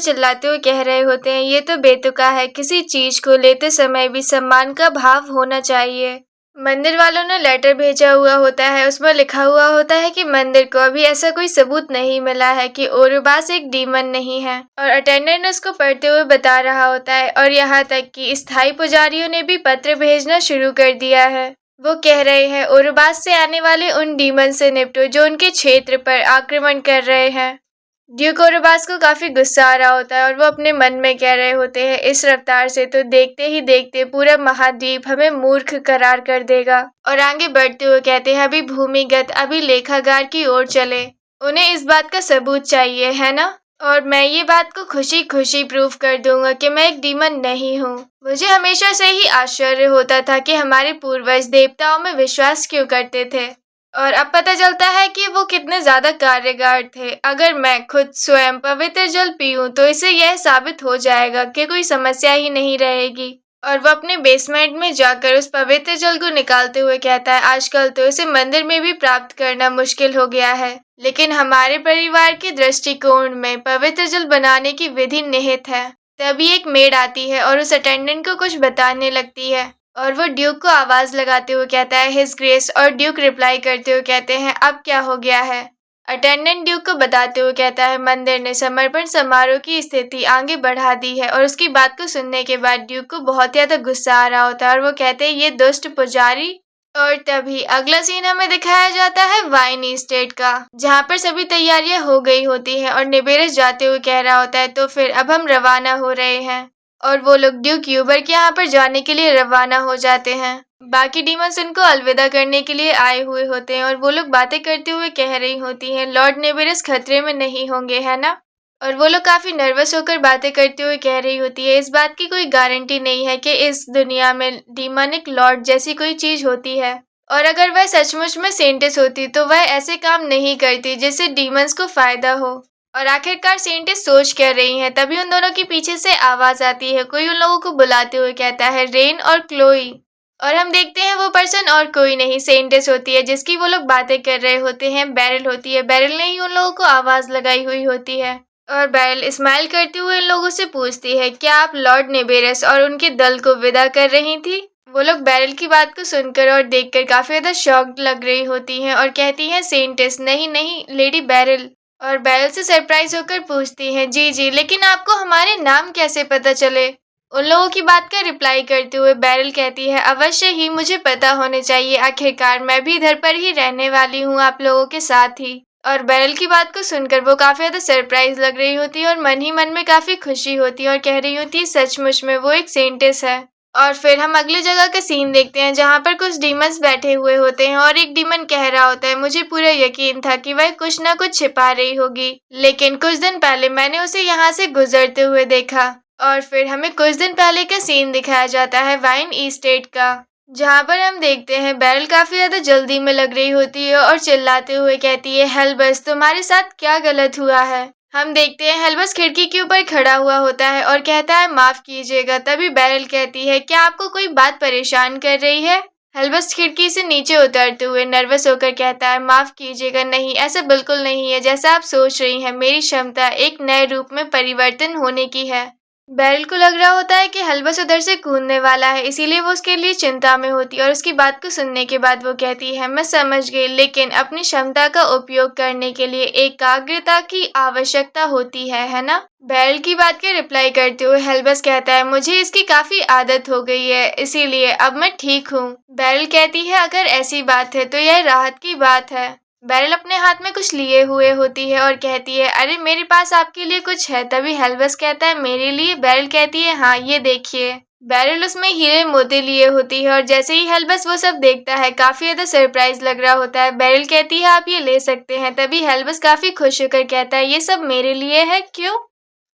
चिल्लाते हुए कह रहे होते हैं ये तो बेतुका है, किसी चीज को लेते समय भी सम्मान का भाव होना चाहिए। मंदिर वालों ने लेटर भेजा हुआ होता है, उसमें लिखा हुआ होता है कि मंदिर को अभी ऐसा कोई सबूत नहीं मिला है कि ओरोबास एक डीमन नहीं है। और अटेंडेंट उसको पढ़ते हुए बता रहा होता है और यहाँ तक कि स्थायी पुजारियों ने भी पत्र भेजना शुरू कर दिया है। वो कह रहे हैं ओरोबास से आने वाले उन डीमन से निपटो जो उनके क्षेत्र पर आक्रमण कर रहे हैं। ड्यूक ओरोबास को काफी गुस्सा आ रहा होता है और वो अपने मन में कह रहे होते हैं इस रफ्तार से तो देखते ही देखते पूरा महाद्वीप हमें मूर्ख करार कर देगा। और आगे बढ़ते हुए कहते हैं अभी भूमिगत अभी लेखागार की ओर चले, उन्हें इस बात का सबूत चाहिए है ना। और मैं ये बात को खुशी खुशी प्रूव कर दूंगा कि मैं एक डीमन नहीं हूँ। मुझे हमेशा से ही आश्चर्य होता था कि हमारे पूर्वज देवताओं में विश्वास क्यों करते थे और अब पता चलता है कि वो कितने ज्यादा कार्यगार थे। अगर मैं खुद स्वयं पवित्र जल पीऊं तो इसे यह साबित हो जाएगा कि कोई समस्या ही नहीं रहेगी। और वो अपने बेसमेंट में जाकर उस पवित्र जल को निकालते हुए कहता है आजकल तो इसे मंदिर में भी प्राप्त करना मुश्किल हो गया है, लेकिन हमारे परिवार के दृष्टिकोण में पवित्र जल बनाने की विधि निहित है। तभी एक मेड आती है और उस अटेंडेंट को कुछ बताने लगती है और वो ड्यूक को आवाज लगाते हुए कहता है हिज ग्रेस। और ड्यूक रिप्लाई करते हुए कहते हैं अब क्या हो गया है। अटेंडेंट ड्यूक को बताते हुए कहता है मंदिर ने समर्पण समारोह की स्थिति आगे बढ़ा दी है। और उसकी बात को सुनने के बाद ड्यूक को बहुत ज्यादा गुस्सा आ रहा होता है और वो कहते हैं ये दुष्ट पुजारी। और तभी अगला सीन हमें दिखाया जाता है वाइन स्टेट का, जहाँ पर सभी तैयारियां हो गई होती है और निबेरस जाते हुए कह रहा होता है तो फिर अब हम रवाना हो रहे हैं। और वो लोग ड्यूक यूबर के यहाँ पर जाने के लिए रवाना हो जाते हैं। बाकी डीमंस उनको अलविदा करने के लिए आए हुए होते हैं और वो लोग बातें करते हुए कह रही होती हैं लॉर्ड नेबेरस खतरे में नहीं होंगे है ना। और वो लोग काफी नर्वस होकर बातें करते हुए कह रही होती है इस बात की कोई गारंटी नहीं है कि इस दुनिया में डीमनिक लॉर्ड जैसी कोई चीज होती है। और अगर वह सचमुच में सेंटेस होती तो वह ऐसे काम नहीं करती जिससे डीमंस को फायदा हो। और आखिरकार सेंटेस सोच क्या रही हैं, तभी उन दोनों के पीछे से आवाज आती है। कोई उन लोगों को बुलाते हुए कहता है, रेन और क्लोई। और हम देखते हैं वो पर्सन और कोई नहीं सेंटेस होती है जिसकी वो लोग बातें कर रहे होते हैं। बैरल होती है, बैरल ने ही उन लोगों को आवाज लगाई हुई होती है। और बैरल स्माइल करते हुए इन लोगों से पूछती है, क्या आप लॉर्ड नेबेरस और उनके दल को विदा कर रही थी? वो लोग बैरल की बात को सुनकर और देखकर काफी ज्यादा शॉक्ड लग रही होती हैं और कहती हैं, सेंटेस नहीं नहीं लेडी बैरल। और बैरल से सरप्राइज होकर पूछती हैं, जी जी, लेकिन आपको हमारे नाम कैसे पता चले? उन लोगों की बात का रिप्लाई करते हुए बैरल कहती है, अवश्य ही मुझे पता होने चाहिए, आखिरकार मैं भी इधर पर ही रहने वाली हूँ आप लोगों के साथ ही। और बैरल की बात को सुनकर वो काफी ज्यादा सरप्राइज लग रही होती है और मन ही मन में काफी खुशी होती है और कह रही होती है, सचमुच में वो एक सेंटेस है। और फिर हम अगली जगह का सीन देखते हैं जहाँ पर कुछ डीमंस बैठे हुए होते हैं और एक डीमन कह रहा होता है, मुझे पूरा यकीन था कि वह कुछ ना कुछ छिपा रही होगी, लेकिन कुछ दिन पहले मैंने उसे यहाँ से गुजरते हुए देखा। और फिर हमें कुछ दिन पहले का सीन दिखाया जाता है वाइन ईस्टेट का, जहाँ पर हम देखते हैं बैरल काफी ज्यादा जल्दी में लग रही होती है और चिल्लाते हुए कहती है, हेल्बस तुम्हारे साथ क्या गलत हुआ है? हम देखते हैं हेल्बस खिड़की के ऊपर खड़ा हुआ होता है और कहता है, माफ कीजिएगा। तभी बैरल कहती है, क्या आपको कोई बात परेशान कर रही है? हेल्बस खिड़की से नीचे उतरते हुए नर्वस होकर कहता है, माफ कीजिएगा, नहीं ऐसा बिल्कुल नहीं है जैसा आप सोच रही हैं, मेरी क्षमता एक नए रूप में परिवर्तन होने की है। बैरल को लग रहा होता है कि हेल्बस उधर से कूदने वाला है, इसीलिए वो उसके लिए चिंता में होती है। और उसकी बात को सुनने के बाद वो कहती है, मैं समझ गई, लेकिन अपनी क्षमता का उपयोग करने के लिए एकाग्रता की आवश्यकता होती है ना? बैरल की बात के रिप्लाई करते हुए हेल्बस कहता है, मुझे इसकी काफी आदत हो गई है, इसीलिए अब मैं ठीक हूँ। बैरल कहती है, अगर ऐसी बात है तो यह राहत की बात है। बैरल अपने हाथ में कुछ लिए हुए होती है और कहती है, अरे मेरे पास आपके लिए कुछ है। तभी हेल्बस कहता है, मेरे लिए? बैरल कहती है, हाँ ये देखिए। बैरल उसमें हीरे मोती लिए होती है और जैसे ही हेल्बस वो सब देखता है काफी ज्यादा सरप्राइज लग रहा होता है। बैरल कहती है, आप ये ले सकते हैं। तभी हेल्बस काफी खुश होकर कहता है, ये सब मेरे लिए है? क्यों?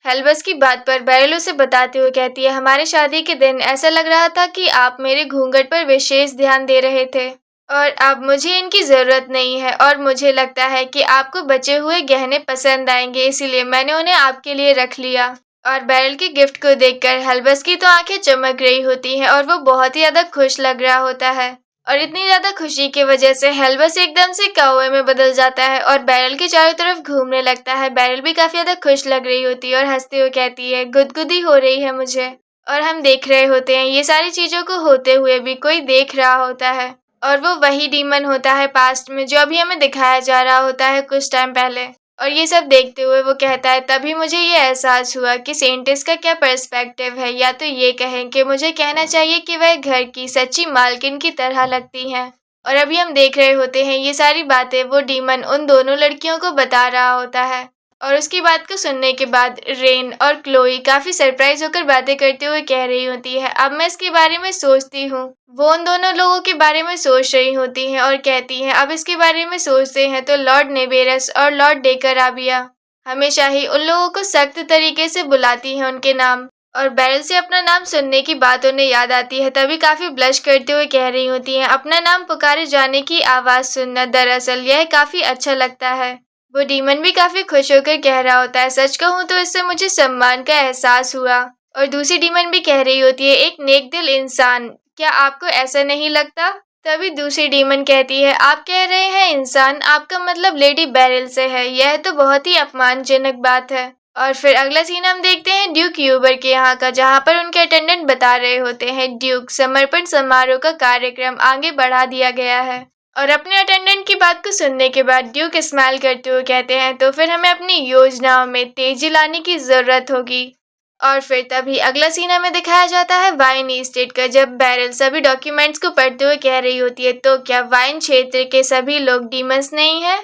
हेल्बस की बात पर बैरल उसे बताते हुए कहती है, हमारे शादी के दिन ऐसा लग रहा था कि आप मेरे घूंघट पर विशेष ध्यान दे रहे थे और अब मुझे इनकी जरूरत नहीं है और मुझे लगता है कि आपको बचे हुए गहने पसंद आएंगे, इसीलिए मैंने उन्हें आपके लिए रख लिया। और बैरल के गिफ्ट को देखकर हेल्बस की तो आंखें चमक रही होती हैं और वो बहुत ही ज्यादा खुश लग रहा होता है। और इतनी ज्यादा खुशी की वजह से हेल्बस एकदम से कौवे में बदल जाता है और बैरल के चारों तरफ घूमने लगता है। बैरल भी काफी ज्यादा खुश लग रही होती है और हंसते हुए कहती है, गुदगुदी हो रही है मुझे। और हम देख रहे होते हैं ये सारी चीजों को होते हुए भी कोई देख रहा होता है और वो वही डीमन होता है पास्ट में, जो अभी हमें दिखाया जा रहा होता है कुछ टाइम पहले। और ये सब देखते हुए वो कहता है, तभी मुझे ये एहसास हुआ कि सेंटेस का क्या पर्सपेक्टिव है, या तो ये कहें कि मुझे कहना चाहिए कि वह घर की सच्ची मालकिन की तरह लगती हैं। और अभी हम देख रहे होते हैं ये सारी बातें वो डीमन उन दोनों लड़कियों को बता रहा होता है। और उसकी बात को सुनने के बाद रेन और क्लोई काफी सरप्राइज होकर बातें करते हुए कह रही होती है, अब मैं इसके बारे में सोचती हूँ। वो उन दोनों लोगों के बारे में सोच रही होती हैं और कहती हैं, अब इसके बारे में सोचते हैं तो लॉर्ड नेबेरस और लॉर्ड डेकराबिया हमेशा ही उन लोगों को सख्त तरीके से बुलाती हैं उनके नाम। और बैरल से अपना नाम सुनने की बात उन्हें याद आती है, तभी काफी ब्लश करते हुए कह रही होती हैं, अपना नाम पुकारे जाने की आवाज सुनना दरअसल यह काफी अच्छा लगता है। वो डीमन भी काफी खुश होकर कह रहा होता है, सच कहूँ तो इससे मुझे सम्मान का एहसास हुआ। और दूसरी डीमन भी कह रही होती है, एक नेक दिल इंसान, क्या आपको ऐसा नहीं लगता? तभी दूसरी डीमन कहती है, आप कह रहे हैं इंसान, आपका मतलब लेडी बैरल से है, यह तो बहुत ही अपमानजनक बात है। और फिर अगला सीन हम देखते हैं ड्यूक यूबर के यहाँ का, जहाँ पर उनके अटेंडेंट बता रहे होते हैं, ड्यूक समर्पण समारोह का कार्यक्रम आगे बढ़ा दिया गया है। और अपने अटेंडेंट की बात को सुनने के बाद ड्यूक स्माइल करते हुए कहते हैं, तो फिर हमें अपनी योजनाओं में तेजी लाने की जरूरत होगी। और फिर तभी अगला सीन हमें दिखाया जाता है वाइन ईस्टेट का, जब बैरल सभी डॉक्यूमेंट्स को पढ़ते हुए कह रही होती है, तो क्या वाइन क्षेत्र के सभी लोग डीमंस नहीं है?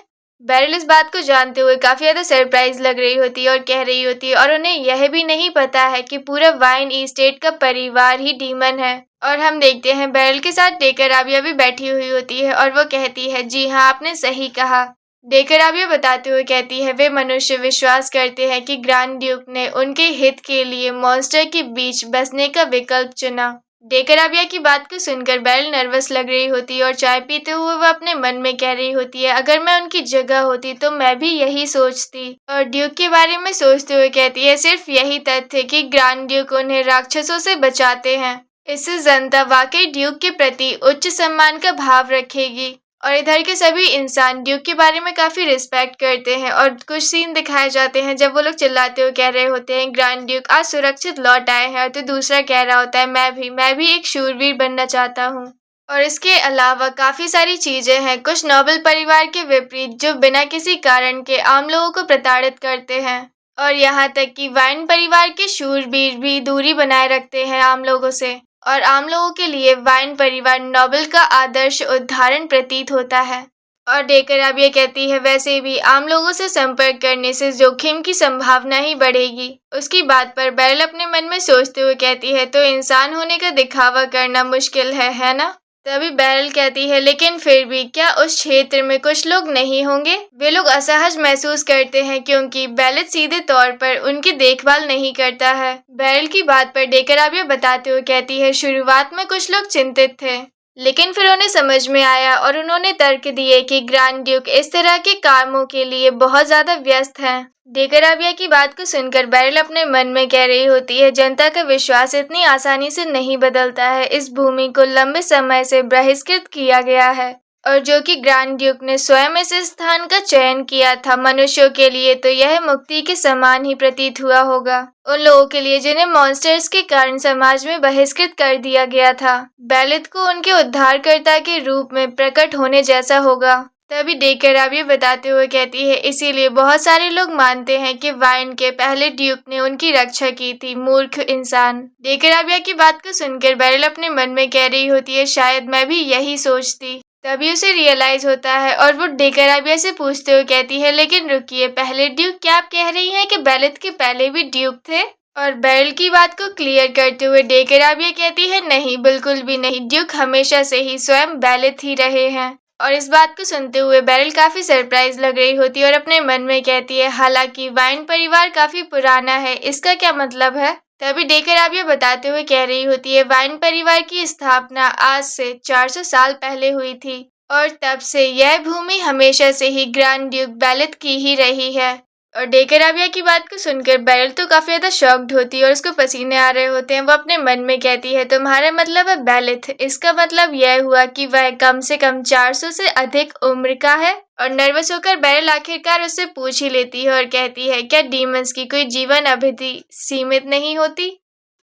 बैरल इस बात को जानते हुए काफी ज्यादा सरप्राइज लग रही होती है और कह रही होती है, और उन्हें यह भी नहीं पता है कि पूरा वाइन ईस्टेट का परिवार ही डीमन है। और हम देखते हैं बैरल के साथ डेकराबिया भी बैठी हुई होती है और वो कहती है, जी हाँ आपने सही कहा। डेकराबिया बताते हुए कहती है, वे मनुष्य विश्वास करते हैं कि ग्रैंड ड्यूक ने उनके हित के लिए मॉन्स्टर के बीच बसने का विकल्प चुना। डेकराबिया की बात को सुनकर बेरिल नर्वस लग रही होती है और चाय पीते हुए वह अपने मन में कह रही होती है, अगर मैं उनकी जगह होती तो मैं भी यही सोचती। और ड्यूक के बारे में सोचते हुए कहती है, सिर्फ यही तथ्य कि ग्रैंड ड्यूक उन्हें राक्षसों से बचाते हैं, इससे जनता वाकई ड्यूक के प्रति उच्च सम्मान का भाव रखेगी। और इधर के सभी इंसान ड्यूक के बारे में काफी रिस्पेक्ट करते हैं और कुछ सीन दिखाए जाते हैं जब वो लोग चिल्लाते हुए कह रहे होते हैं, ग्रैंड ड्यूक आज सुरक्षित लौट आए हैं। तो दूसरा कह रहा होता है, मैं भी एक शूरवीर बनना चाहता हूँ। और इसके अलावा काफी सारी चीजें हैं कुछ नोबल परिवार के विपरीत जो बिना किसी कारण के आम लोगों को प्रताड़ित करते हैं। और यहाँ तक कि वाइन परिवार के शूरवीर भी दूरी बनाए रखते हैं आम लोगों से। और आम लोगों के लिए वाइन परिवार नोबल का आदर्श उदाहरण प्रतीत होता है। और डेकराबिया कहती है, वैसे भी आम लोगों से संपर्क करने से जोखिम की संभावना ही बढ़ेगी। उसकी बात पर बेरिल अपने मन में सोचते हुए कहती है, तो इंसान होने का दिखावा करना मुश्किल है ना? तभी बेरिल कहती है, लेकिन फिर भी क्या उस क्षेत्र में कुछ लोग नहीं होंगे? वे लोग असहज महसूस करते हैं क्योंकि बेलिथ सीधे तौर पर उनकी देखभाल नहीं करता है। बेरिल की बात पर डेकराबिया बताते हुए कहती है, शुरुआत में कुछ लोग चिंतित थे, लेकिन फिर उन्हें समझ में आया और उन्होंने तर्क दिए कि ग्रैंड ड्यूक इस तरह के कामों के लिए बहुत ज्यादा व्यस्त हैं। डेकराबिया की बात को सुनकर बेरिल अपने मन में कह रही होती है, जनता का विश्वास इतनी आसानी से नहीं बदलता है। इस भूमि को लंबे समय से बहिष्कृत किया गया है और जो कि ग्रैंड ड्यूक ने स्वयं इस स्थान का चयन किया था मनुष्यों के लिए, तो यह मुक्ति के समान ही प्रतीत हुआ होगा उन लोगों के लिए जिन्हें मॉन्स्टर्स के कारण समाज में बहिष्कृत कर दिया गया था। बेलिथ को उनके उद्धारकर्ता के रूप में प्रकट होने जैसा होगा। तभी डेकराबिया बताते हुए कहती है, इसीलिए बहुत सारे लोग मानते हैं कि वाइन के पहले ड्यूक ने उनकी रक्षा की थी। मूर्ख इंसान। डेकराबिया की बात को सुनकर बेरिल अपने मन में कह रही होती है, शायद मैं भी यही सोचती। तभी उसे रियलाइज होता है और वो डेकराबिया से पूछते हुए कहती है, लेकिन रुकिए, पहले ड्यूक? क्या आप कह रही हैं कि बेलिथ के पहले भी ड्यूक थे? और बेरिल की बात को क्लियर करते हुए डेकराबिया कहती है, नहीं, बिल्कुल भी नहीं, ड्यूक हमेशा से ही स्वयं बेलिथ ही रहे हैं। और इस बात को सुनते हुए बेरिल काफी सरप्राइज लग रही होती है और अपने मन में कहती है, हालांकि वाइन परिवार काफी पुराना है, इसका क्या मतलब है? तभी डेकराबिया बताते हुए कह रही होती है, वाइन परिवार की स्थापना आज से 400 साल पहले हुई थी और तब से यह भूमि हमेशा से ही ग्रैंड ड्यूक बेलिथ की ही रही है। और डेकराबिया की बात को सुनकर बेरिल तो काफी ज्यादा शॉक्ड होती है और उसको पसीने आ रहे होते हैं। वो अपने मन में कहती है, तुम्हारा मतलब है बेलिथ? इसका मतलब यह हुआ कि वह कम से कम 400 से अधिक उम्र का है। और नर्वस होकर बेरिल आखिरकार उससे पूछ ही लेती है और कहती है, क्या डीमंस की कोई जीवन अवधि सीमित नहीं होती?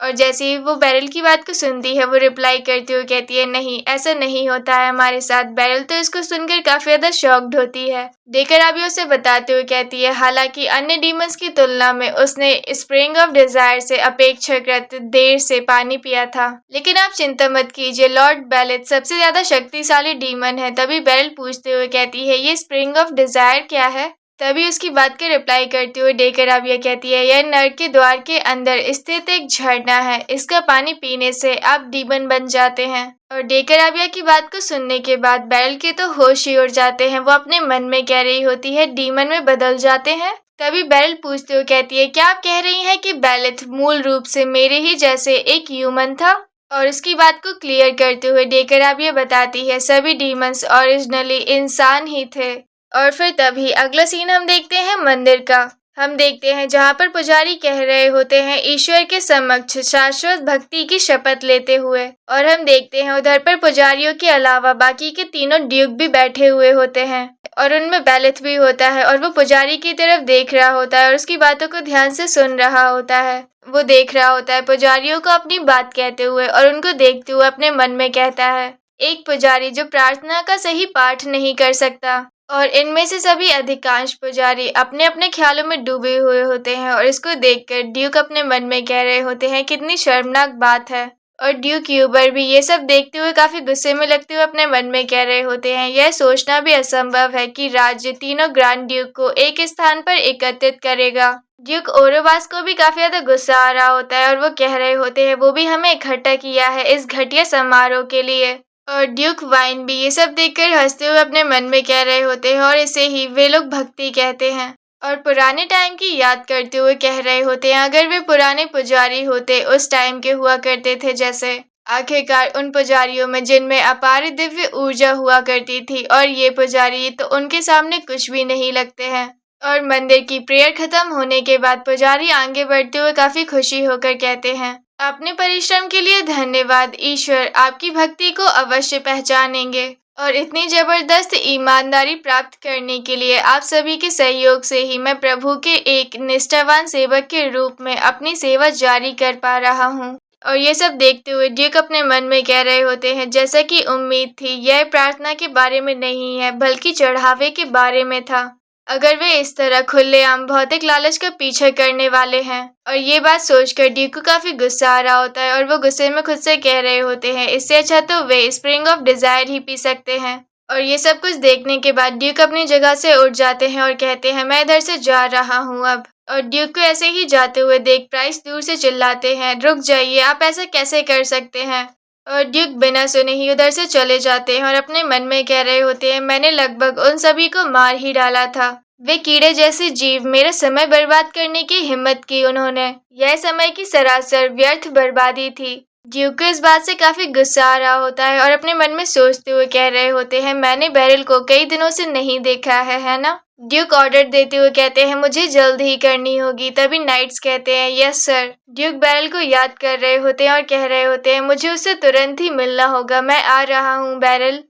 और जैसे ही वो बेरिल की बात को सुनती है वो रिप्लाई करते हुए कहती है, नहीं, ऐसा नहीं होता है हमारे साथ। बेरिल तो इसको सुनकर काफी ज्यादा शॉक्ड होती है। डेकराबिया उसे बताते हुए कहती है, हालांकि अन्य डीमंस की तुलना में उसने स्प्रिंग ऑफ डिजायर से अपेक्षाकृत देर से पानी पिया था, लेकिन आप चिंता मत कीजिए, लॉर्ड बेलिथ सबसे ज्यादा शक्तिशाली डीमन है। तभी बेरिल पूछते हुए कहती है, ये स्प्रिंग ऑफ डिजायर क्या है? तभी उसकी बात के रिप्लाई करते हुए डेकराबिया कहती है, यह नर्क के द्वार के अंदर स्थित एक झरना है, इसका पानी पीने से आप डीमन बन जाते हैं। और डेकराबिया की बात को सुनने के बाद बेरिल के तो होश ही उड़ जाते हैं। वो अपने मन में कह रही होती है, डीमन में बदल जाते हैं? तभी बेरिल पूछते हुए कहती है, क्या आप कह रही हैं कि बेलिथ मूल रूप से मेरे ही जैसे एक ह्यूमन था? और उसकी बात को क्लियर करते हुए डेकराबिया बताती है, सभी डीमंस ओरिजिनली इंसान ही थे। और फिर तभी अगला सीन हम देखते हैं मंदिर का। हम देखते हैं जहाँ पर पुजारी कह रहे होते हैं ईश्वर के समक्ष शाश्वत भक्ति की शपथ लेते हुए। और हम देखते हैं उधर पर पुजारियों के अलावा बाकी के तीनों ड्यूक भी बैठे हुए होते हैं और उनमें बेलिथ भी होता है और वो पुजारी की तरफ देख रहा होता है और उसकी बातों को ध्यान से सुन रहा होता है। वो देख रहा होता है पुजारियों को अपनी बात कहते हुए और उनको देखते हुए अपने मन में कहता है, एक पुजारी जो प्रार्थना का सही पाठ नहीं कर सकता। और इनमें से सभी अधिकांश पुजारी अपने अपने ख्यालों में डूबे हुए होते हैं और इसको देखकर ड्यूक अपने मन में कह रहे होते हैं, कितनी शर्मनाक बात है। और ड्यूक यूबर भी ये सब देखते हुए काफी गुस्से में लगते हुए अपने मन में कह रहे होते हैं, यह सोचना भी असंभव है कि राज्य तीनों ग्रैंड ड्यूक को एक स्थान पर एकत्रित करेगा। ड्यूक ओरोबास को भी काफी ज्यादा गुस्सा आ रहा होता है और वो कह रहे होते हैं, वो भी हमें इकट्ठा किया है इस घटिया समारोह के लिए। और ड्यूक वाइन भी ये सब देखकर हंसते हुए अपने मन में कह रहे होते हैं और इसे ही वे लोग भक्ति कहते हैं। और पुराने टाइम की याद करते हुए कह रहे होते हैं, अगर वे पुराने पुजारी होते, उस टाइम के हुआ करते थे जैसे, आखिरकार उन पुजारियों में जिनमें अपार दिव्य ऊर्जा हुआ करती थी, और ये पुजारी तो उनके सामने कुछ भी नहीं लगते हैं। और मंदिर की प्रेयर खत्म होने के बाद पुजारी आगे बढ़ते हुए काफी खुशी होकर कहते हैं, अपने परिश्रम के लिए धन्यवाद ईश्वर, आपकी भक्ति को अवश्य पहचानेंगे और इतनी जबरदस्त ईमानदारी प्राप्त करने के लिए आप सभी के सहयोग से ही मैं प्रभु के एक निष्ठावान सेवक के रूप में अपनी सेवा जारी कर पा रहा हूँ। और ये सब देखते हुए ड्यूक अपने मन में कह रहे होते हैं, जैसा कि उम्मीद थी, यह प्रार्थना के बारे में नहीं है बल्कि चढ़ावे के बारे में था। अगर वे इस तरह खुलेआम भौतिक लालच का पीछा करने वाले हैं। और ये बात सोचकर ड्यूक को काफी गुस्सा आ रहा होता है और वो गुस्से में खुद से कह रहे होते हैं, इससे अच्छा तो वे स्प्रिंग ऑफ डिजायर ही पी सकते हैं। और ये सब कुछ देखने के बाद ड्यूक अपनी जगह से उठ जाते हैं और कहते हैं, मैं इधर से जा रहा हूँ अब। और ड्यूक को ऐसे ही जाते हुए देख प्राइस दूर से चिल्लाते हैं, रुक जाइए, आप ऐसा कैसे कर सकते हैं। और ड्यूक बिना सुने ही उधर से चले जाते हैं और अपने मन में कह रहे होते हैं, मैंने लगभग उन सभी को मार ही डाला था। वे कीड़े जैसे जीव मेरा समय बर्बाद करने की हिम्मत की उन्होंने। यह समय की सरासर व्यर्थ बर्बादी थी। ड्यूक को इस बात से काफी गुस्सा आ रहा होता है और अपने मन में सोचते हुए कह रहे होते हैं, मैंने बैरल को कई दिनों से नहीं देखा है ना। ड्यूक ऑर्डर देते हुए कहते हैं, मुझे जल्द ही करनी होगी। तभी नाइट्स कहते हैं, यस सर। ड्यूक बैरल को याद कर रहे होते हैं और कह रहे होते हैं, मुझे उससे तुरंत ही मिलना होगा, मैं आ रहा हूँ बैरल।